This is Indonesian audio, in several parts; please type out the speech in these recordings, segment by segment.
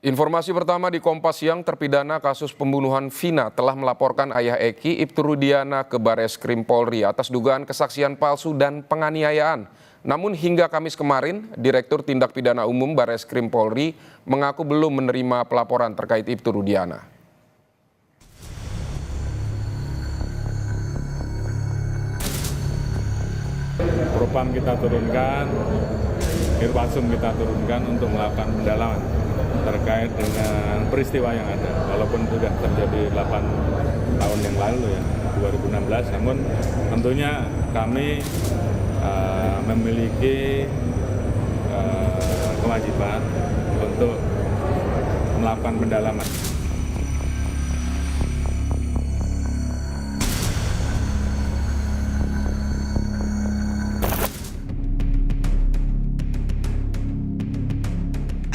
Informasi pertama di Kompas Siang, terpidana kasus pembunuhan Vina telah melaporkan ayah Eki, Ibtu Rudiana, ke Bareskrim Polri atas dugaan kesaksian palsu dan penganiayaan. Namun hingga Kamis kemarin, Direktur Tindak Pidana Umum Bareskrim Polri mengaku belum menerima pelaporan terkait Ibtu Rudiana. Propam kita turunkan, Irwasum kita turunkan untuk melakukan pendalaman terkait dengan peristiwa yang ada. Walaupun sudah terjadi 8 tahun yang lalu ya, 2016, namun tentunya kami memiliki kewajiban untuk melakukan pendalaman.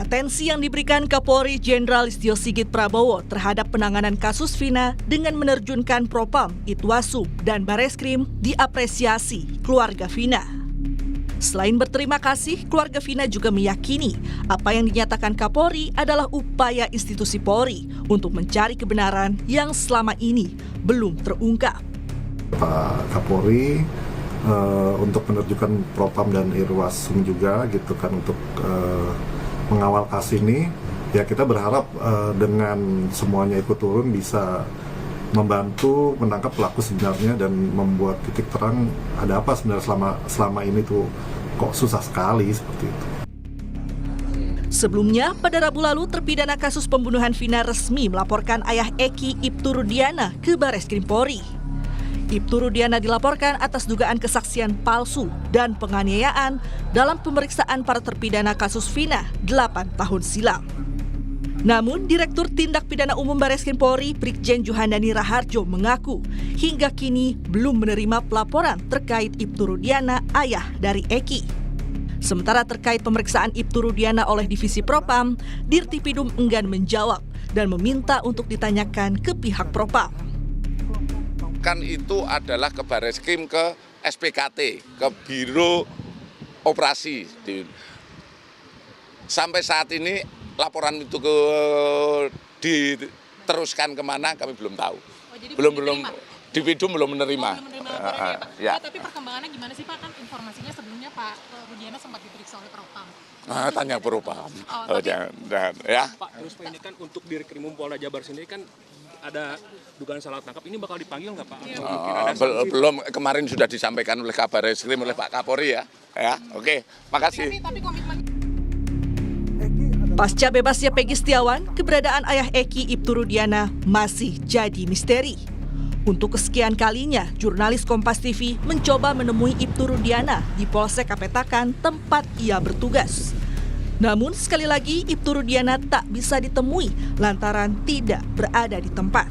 Atensi yang diberikan Kapolri Jenderal Listio Sigit Prabowo terhadap penanganan kasus Vina dengan menerjunkan Propam, Itwasum, dan Bareskrim diapresiasi keluarga Vina. Selain berterima kasih, keluarga Vina juga meyakini apa yang dinyatakan Kapolri adalah upaya institusi Polri untuk mencari kebenaran yang selama ini belum terungkap. Pak Kapolri untuk menerjunkan Propam dan Irwasum juga gitu kan untuk mengawal kasus ini, ya kita berharap dengan semuanya ikut turun bisa membantu menangkap pelaku sebenarnya dan membuat titik terang ada apa sebenarnya selama ini tuh kok susah sekali seperti itu. Sebelumnya, pada Rabu lalu terpidana kasus pembunuhan Vina resmi melaporkan ayah Eki, Ibtu Rudiana, ke Bareskrim Polri. Ibtu Rudiana dilaporkan atas dugaan kesaksian palsu dan penganiayaan dalam pemeriksaan para terpidana kasus Vina 8 tahun silam. Namun, Direktur Tindak Pidana Umum Bareskrim Polri Brigjen Juhandani Raharjo mengaku hingga kini belum menerima pelaporan terkait Ibtu Rudiana, ayah dari Eki. Sementara terkait pemeriksaan Ibtu Rudiana oleh Divisi Propam, Dirtipidum enggan menjawab dan meminta untuk ditanyakan ke pihak Propam. Kan itu adalah ke Bareskrim, ke SPKT, ke Biro Operasi. Sampai saat ini laporan itu diteruskan kemana kami belum tahu. Belum Divisi belum menerima. Ya. Tapi perkembangannya gimana sih Pak? Kan informasinya sebelumnya Pak Rudiana sempat diperiksa oleh Propam. Tanya Propam. Ya. Pak, terus ini kan untuk Dirkrimum Polda Jabar sendiri kan ada dugaan salah tangkap, ini bakal dipanggil nggak Pak? Belum, kemarin sudah disampaikan oleh Kabar Eskrim oleh Pak Kapolri ya. Oke, makasih. Pasca bebasnya Peggy Setiawan, keberadaan ayah Eki, Ibtu Rudiana masih jadi misteri. Untuk kesekian kalinya, jurnalis Kompas TV mencoba menemui Ibtu Rudiana di Polsek Kapetakan tempat ia bertugas. Namun sekali lagi Ibtu Rudiana tak bisa ditemui lantaran tidak berada di tempat.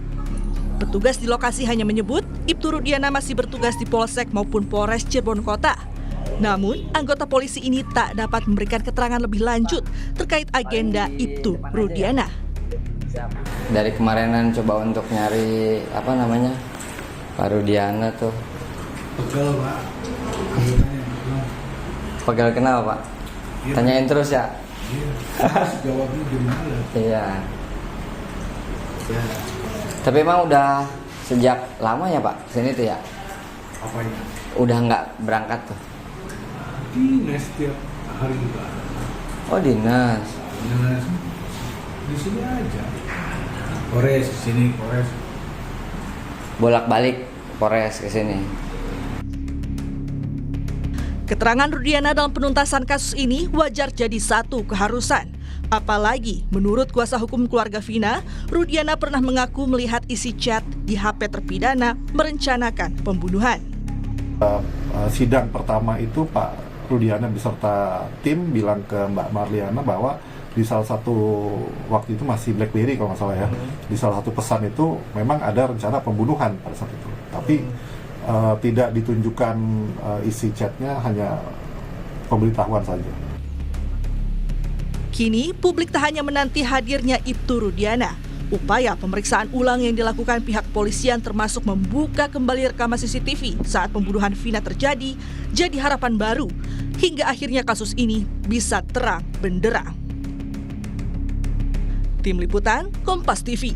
Petugas di lokasi hanya menyebut Ibtu Rudiana masih bertugas di Polsek maupun Polres Cirebon Kota. Namun anggota polisi ini tak dapat memberikan keterangan lebih lanjut terkait agenda Ibtu Rudiana. Dari kemarinan coba untuk nyari Pak Rudiana tuh. Pegel Pak. Pegel kenapa Pak? Tanyain terus ya. Iya. Jawabnya di mana? Iya. Ya. Tapi emang udah sejak lama ya Pak sini tuh ya? Apanya? Udah nggak berangkat tuh? Dinas setiap hari juga. Oh dinas. Dinas di sini aja. Polres ke sini, Polres. Bolak-balik Polres ke sini. Keterangan Rudiana dalam penuntasan kasus ini wajar jadi satu keharusan. Apalagi menurut kuasa hukum keluarga Vina, Rudiana pernah mengaku melihat isi chat di HP terpidana merencanakan pembunuhan. Sidang pertama itu Pak Rudiana beserta tim bilang ke Mbak Marliana bahwa di salah satu waktu itu masih BlackBerry kalau nggak salah ya, di salah satu pesan itu memang ada rencana pembunuhan pada saat itu. Tapi tidak ditunjukkan isi chatnya, hanya pemberitahuan saja. Kini publik tak hanya menanti hadirnya Ibtu Rudiana. Upaya pemeriksaan ulang yang dilakukan pihak polisian termasuk membuka kembali rekaman CCTV saat pembunuhan Vina terjadi jadi harapan baru hingga akhirnya kasus ini bisa terang benderang. Tim Liputan, Kompas TV.